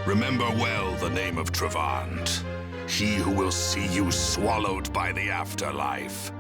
Remember well the name of Travant, he who will see you swallowed by the afterlife.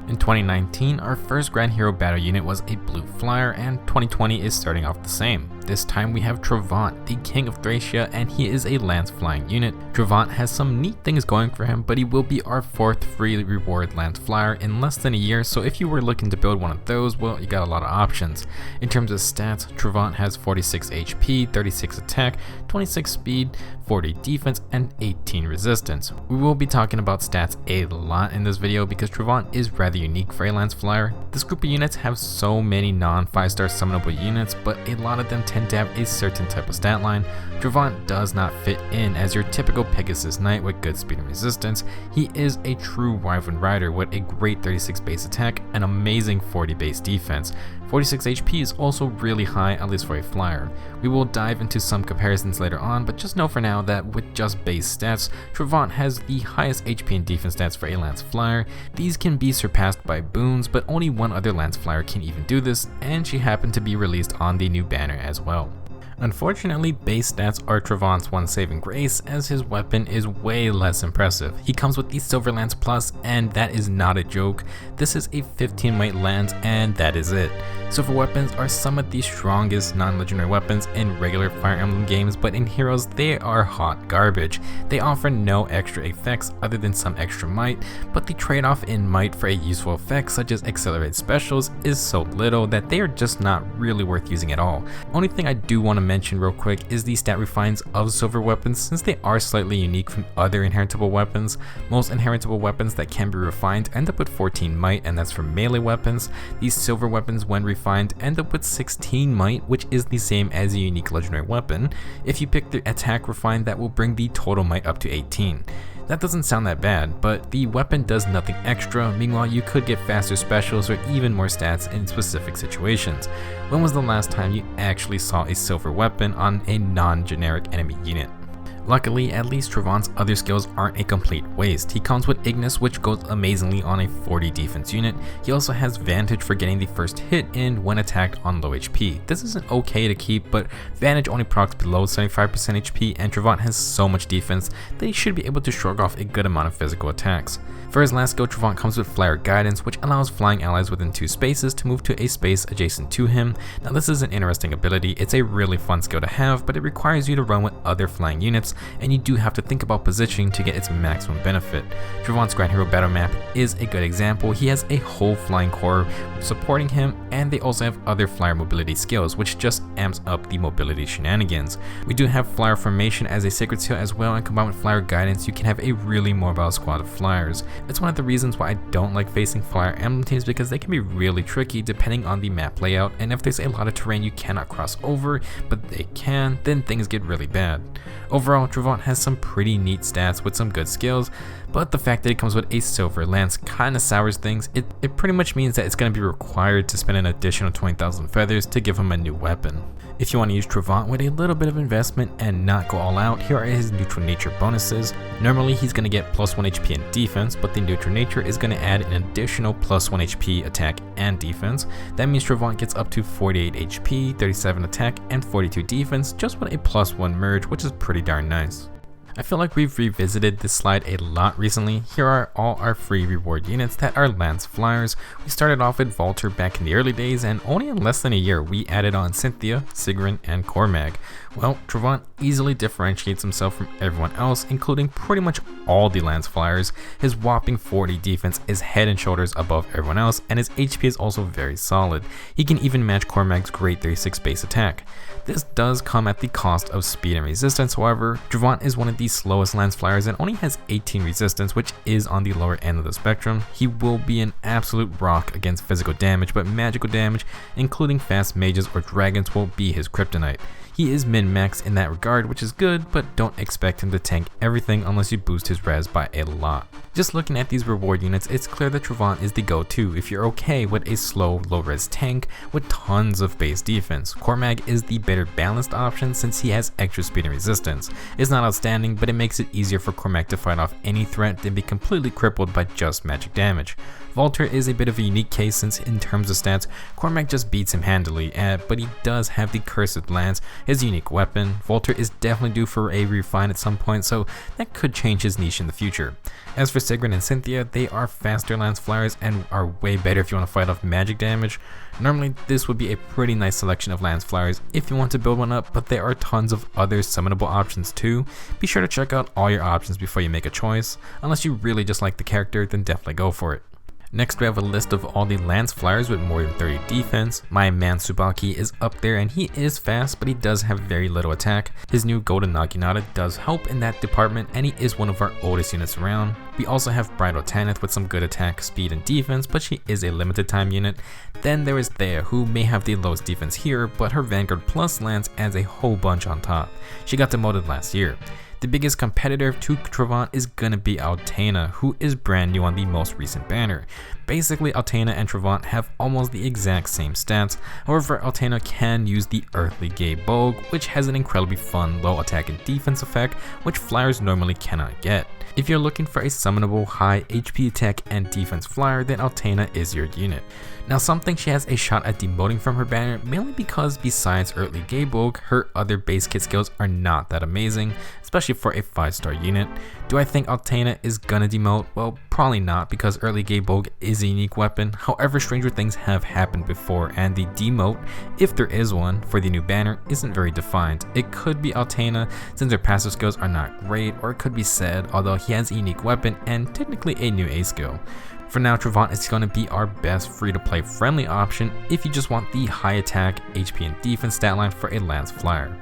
In 2019, our first Grand Hero battle unit was a Blue Flyer, and 2020 is starting off the same. This time we have Travant, the King of Thracia, and he is a lance flying unit. Travant has some neat things going for him, but he will be our 4th free reward Lance Flyer in less than a year, so if you were looking to build one of those, well, you got a lot of options. In terms of stats, Travant has 46 HP, 36 attack, 26 speed, 40 defense, and 18 resistance. We will be talking about stats a lot in this video because Travant is rather unique for a Lance Flyer. This group of units have so many non-5-star summonable units, but a lot of them tend to have a certain type of stat line. Travant does not fit in as your typical Pegasus Knight with good speed and resistance. He is a true Wyvern Rider with a great 36 base attack and amazing 40 base defense. 46 HP is also really high, at least for a flyer. We will dive into some comparisons later on, but just know for now that with just base stats, Travant has the highest HP and defense stats for a Lance Flyer. These can be surpassed by boons, but only one other Lance Flyer can even do this, and she happened to be released on the new banner as well. Unfortunately, base stats are Travant's one saving grace, as his weapon is way less impressive. He comes with the Silver Lance Plus, and that is not a joke. This is a 15 might lance, and that is it. Silver weapons are some of the strongest non-legendary weapons in regular Fire Emblem games, but in Heroes they are hot garbage. They offer no extra effects other than some extra might, but the trade-off in might for a useful effect such as accelerated specials is so little that they are just not really worth using at all. Only thing I do want to mention real quick is the stat refines of silver weapons, since they are slightly unique from other inheritable weapons. Most inheritable weapons that can be refined end up with 14 might, and that's for melee weapons. These silver weapons, when refined, end up with 16 might, which is the same as a unique legendary weapon. If you pick the attack refined, that will bring the total might up to 18. That doesn't sound that bad, but the weapon does nothing extra. Meanwhile, you could get faster specials or even more stats in specific situations. When was the last time you actually saw a silver weapon on a non-generic enemy unit? Luckily, at least Travant's other skills aren't a complete waste. He comes with Ignis, which goes amazingly on a 40 defense unit. He also has Vantage for getting the first hit in when attacked on low HP. This isn't okay to keep, but Vantage only procs below 75% HP, and Travant has so much defense that he should be able to shrug off a good amount of physical attacks. For his last skill, Travant comes with Flyer Guidance, which allows flying allies within 2 spaces to move to a space adjacent to him. Now this is an interesting ability. It's a really fun skill to have, but it requires you to run with other flying units, and you do have to think about positioning to get its maximum benefit. Travant's Grand Hero battle map is a good example. He has a whole flying core supporting him, and they also have other flyer mobility skills, which just amps up the mobility shenanigans. We do have Flyer Formation as a sacred skill as well, and combined with Flyer Guidance, you can have a really mobile squad of flyers. It's one of the reasons why I don't like facing Fire Emblem teams, because they can be really tricky depending on the map layout, and if there's a lot of terrain you cannot cross over, but they can, then things get really bad. Overall, Travant has some pretty neat stats with some good skills, but the fact that it comes with a silver lance kinda sours things. It pretty much means that it's going to be required to spend an additional 20,000 feathers to give him a new weapon. If you want to use Travant with a little bit of investment and not go all out, here are his neutral nature bonuses. Normally he's going to get plus 1 HP in defense, but the neutral nature is going to add an additional plus 1 HP attack and defense. That means Travant gets up to 48 HP, 37 attack, and 42 defense just with a plus 1 merge, which is pretty darn nice. I feel like we've revisited this slide a lot recently. Here are all our free reward units that are Lance Flyers. We started off with Valter back in the early days, and only in less than a year we added on Cynthia, Sigrun, and Cormag. Well, Travant easily differentiates himself from everyone else, including pretty much all the Lance Flyers. His whopping 40 defense is head and shoulders above everyone else, and his HP is also very solid. He can even match Cormag's great 36 base attack. This does come at the cost of speed and resistance, however. Travant is one of the slowest Lance Flyers and only has 18 resistance, which is on the lower end of the spectrum. He will be an absolute rock against physical damage, but magical damage, including fast mages or dragons, will be his kryptonite. He is min-max in that regard, which is good, but don't expect him to tank everything unless you boost his res by a lot. Just looking at these reward units, it's clear that Travant is the go-to if you're okay with a slow, low-res tank with tons of base defense. Cormag is the better balanced option since he has extra speed and resistance. It's not outstanding, anything, but it makes it easier for Cormac to fight off any threat than be completely crippled by just magic damage. Volter is a bit of a unique case since in terms of stats, Cormac just beats him handily, but he does have the Cursed Lance, his unique weapon. Volter is definitely due for a refine at some point, so that could change his niche in the future. As for Sigrun and Cynthia, they are faster Lance Fliers and are way better if you want to fight off magic damage. Normally, this would be a pretty nice selection of Lance Fliers if you want to build one up, but there are tons of other summonable options too. Be sure to check out all your options before you make a choice. Unless you really just like the character, then definitely go for it. Next, we have a list of all the Lance Fliers with more than 30 defense. My man Tsubaki is up there and he is fast, but he does have very little attack. His new Golden Naginata does help in that department, and he is one of our oldest units around. We also have Bridal Tanith with some good attack, speed, and defense, but she is a limited time unit. Then there is Thea, who may have the lowest defense here, but her Vanguard plus Lance adds a whole bunch on top. She got demoted last year. The biggest competitor to Travant is gonna be Altena, who is brand new on the most recent banner. Basically, Altena and Travant have almost the exact same stats. However, Altena can use the Earthly Gay Bogue, which has an incredibly fun low attack and defense effect, which Flyers normally cannot get. If you're looking for a summonable high HP attack and defense flyer, then Altena is your unit. Now, some think she has a shot at demoting from her banner, mainly because besides Earthly Gay Bogue, her other base kit skills are not that amazing, especially for a 5-star unit. Do I think Altena is gonna demote? Well, probably not, because Earthly Gay Bogue is a unique weapon. However, stranger things have happened before, and the demote, if there is one, for the new banner isn't very defined. It could be Altena, since her passive skills are not great, or it could be Ced, although he has a unique weapon and technically a new A skill. For now, Travant is going to be our best free-to-play friendly option if you just want the high attack, HP, and defense stat line for a Lance Flyer.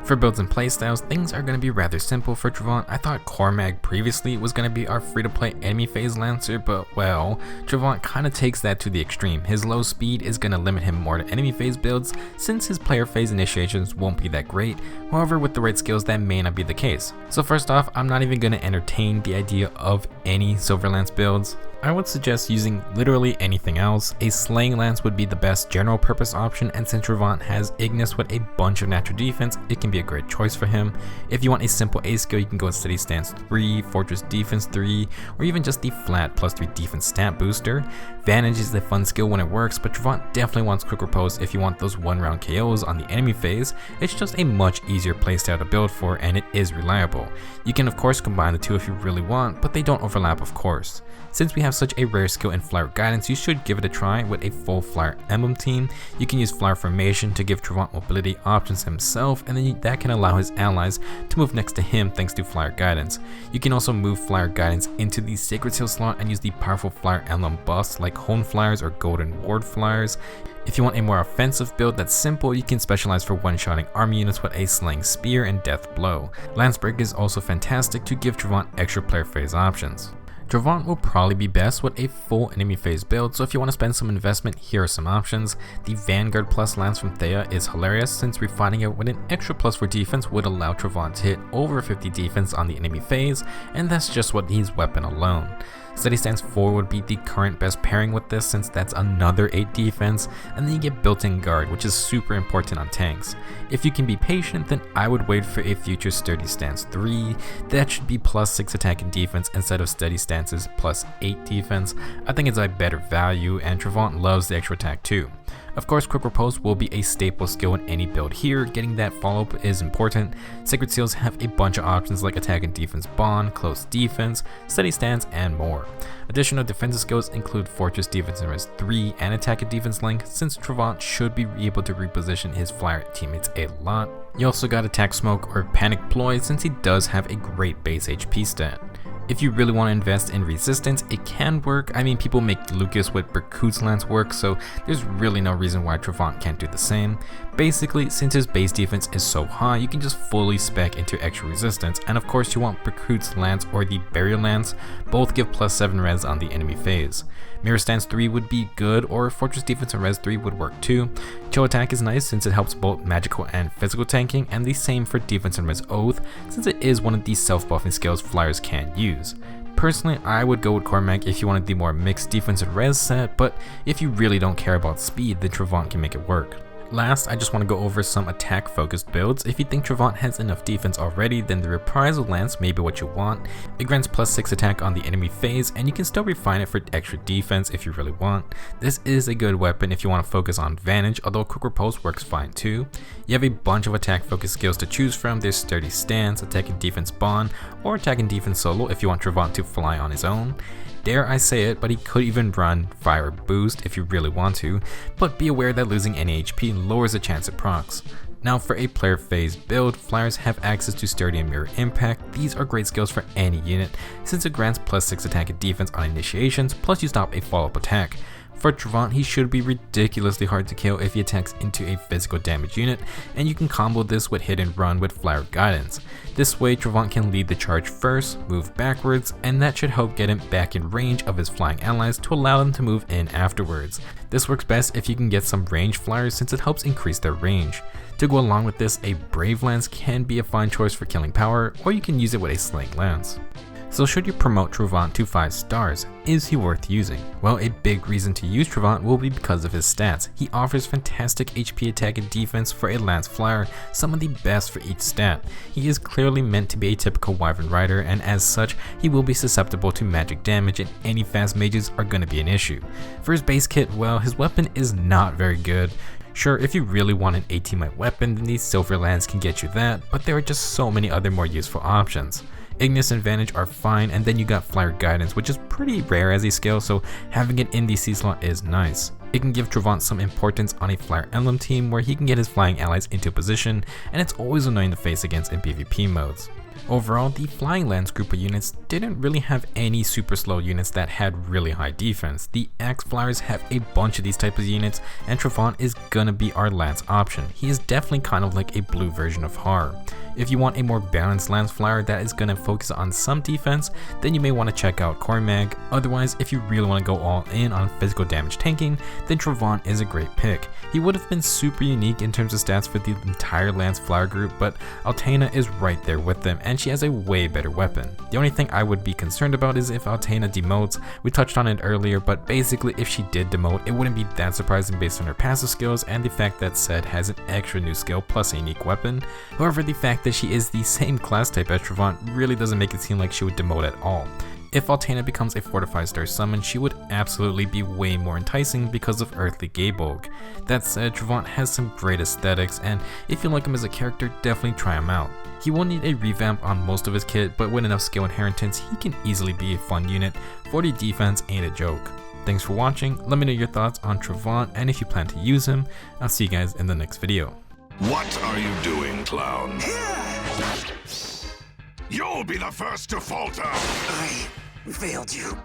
For builds and playstyles, things are going to be rather simple for Travant. I thought Cormac previously was going to be our free-to-play enemy phase Lancer, but well, Travant kind of takes that to the extreme. His low speed is going to limit him more to enemy phase builds, since his player phase initiations won't be that great. However, with the right skills, that may not be the case. So first off, I'm not even going to entertain the idea of any Silver Lance builds. I would suggest using literally anything else. A Slaying Lance would be the best general purpose option, and since Travant has Ignis with a bunch of natural defense, it can be a great choice for him. If you want a simple A skill, you can go Steady Stance 3, Fortress Defense 3, or even just the flat +3 defense stat booster. Vantage is a fun skill when it works, but Travant definitely wants Quick Repose if you want those 1-round KOs on the enemy phase. It's just a much easier playstyle to build for, and it is reliable. You can of course combine the two if you really want, but they don't overlap of course. Since we have such a rare skill in Flyer Guidance, you should give it a try with a full Flyer Emblem team. You can use Flyer Formation to give Travant mobility options himself, and then that can allow his allies to move next to him thanks to Flyer Guidance. You can also move Flyer Guidance into the Sacred Seal slot and use the powerful Flyer Emblem buffs like Hone Flyers or Golden Ward Flyers. If you want a more offensive build that's simple, you can specialize for one-shotting army units with a Slaying Spear and Death Blow. Lanceberg is also fantastic to give Travant extra player phase options. Travant will probably be best with a full enemy phase build, so if you want to spend some investment, here are some options. The Vanguard plus Lance from Thea is hilarious, since refining it with an extra +4 defense would allow Travant to hit over 50 defense on the enemy phase, and that's just what his weapon alone. Steady Stance 4 would be the current best pairing with this, since that's another 8 defense, and then you get built-in guard, which is super important on tanks. If you can be patient, then I would wait for a future Sturdy Stance 3. That should be +6 attack and defense instead of Steady Stance's +8 defense. I think it's a better value, and Travant loves the extra attack too. Of course, Quick Repose will be a staple skill in any build here. Getting that follow-up is important. Sacred Seals have a bunch of options like attack and defense bond, close defense, steady stance, and more. Additional defensive skills include Fortress Defense and Res 3 and attack and defense link, since Travant should be able to reposition his flyer teammates a lot. You also got Attack Smoke or Panic Ploy, since he does have a great base HP stat. If you really want to invest in resistance, it can work. I mean, people make Lucas with Berkut's Lance work, so there's really no reason why Travant can't do the same. Basically, since his base defense is so high, you can just fully spec into extra resistance, and of course you want Berkut's Lance or the Burial Lance, both give +7 res on the enemy phase. Mirror Stance 3 would be good, or Fortress Defense and Res 3 would work too. Chill Attack is nice since it helps both magical and physical tanking, and the same for Defense and Res Oath, since it is one of the self-buffing skills Flyers can use. Personally, I would go with Cormac if you wanted the more mixed defense and res set, but if you really don't care about speed, then Travant can make it work. Last, I just want to go over some attack focused builds. If you think Travant has enough defense already, then the Reprisal Lance may be what you want. It grants +6 attack on the enemy phase, and you can still refine it for extra defense if you really want. This is a good weapon if you want to focus on Vantage, although Quick Repulse works fine too. You have a bunch of attack focused skills to choose from. There's Sturdy Stance, Attack and Defense Bond, or Attack and Defense Solo if you want Travant to fly on his own. Dare I say it, but he could even run Fire Boost if you really want to, but be aware that losing any HP lowers the chance it procs. Now for a player phase build, Flyers have access to Sturdy and Mirror Impact. These are great skills for any unit, since it grants +6 attack and defense on initiations, plus you stop a follow-up attack. For Travant, he should be ridiculously hard to kill if he attacks into a physical damage unit, and you can combo this with Hit and Run with Flyer Guidance. This way, Travant can lead the charge first, move backwards, and that should help get him back in range of his flying allies to allow them to move in afterwards. This works best if you can get some range flyers since it helps increase their range. To go along with this, a Brave Lance can be a fine choice for killing power, or you can use it with a Sling Lance. So should you promote Travant to 5 stars? Is he worth using? Well, a big reason to use Travant will be because of his stats. He offers fantastic HP attack and defense for a Lance Flyer, some of the best for each stat. He is clearly meant to be a typical Wyvern Rider, and as such, he will be susceptible to magic damage, and any fast mages are going to be an issue. For his base kit, well, his weapon is not very good. Sure, if you really want an 18-might weapon, then these Silver Lands can get you that, but there are just so many other more useful options. Ignis and Vantage are fine, and then you got Flyer Guidance, which is pretty rare as a skill, so having it in the C slot is nice. It can give Travant some importance on a Flyer Emblem team where he can get his flying allies into position, and it's always annoying to face against in PvP modes. Overall, the Flying Lance group of units didn't really have any super slow units that had really high defense. The Axe Flyers have a bunch of these types of units, and Travant is gonna be our Lance option. He is definitely kind of like a blue version of Har. If you want a more balanced Lance Flyer that is going to focus on some defense, then you may want to check out Cormag. Otherwise, if you really want to go all in on physical damage tanking, then Travant is a great pick. He would have been super unique in terms of stats for the entire Lance Flyer group, but Altena is right there with them, and she has a way better weapon. The only thing I would be concerned about is if Altena demotes. We touched on it earlier, but basically if she did demote, it wouldn't be that surprising based on her passive skills and the fact that Sed has an extra new skill plus a unique weapon. However, the fact that she is the same class type as Travant really doesn't make it seem like she would demote at all. If Altena becomes a 4 to 5 star summon, she would absolutely be way more enticing because of Earthly Gaebolg. That said, Travant has some great aesthetics, and if you like him as a character, definitely try him out. He will need a revamp on most of his kit, but with enough skill inheritance, he can easily be a fun unit. 40 defense ain't a joke. Thanks for watching, let me know your thoughts on Travant, and if you plan to use him. I'll see you guys in the next video. What are you doing, clown? You'll be the first to falter! I failed you.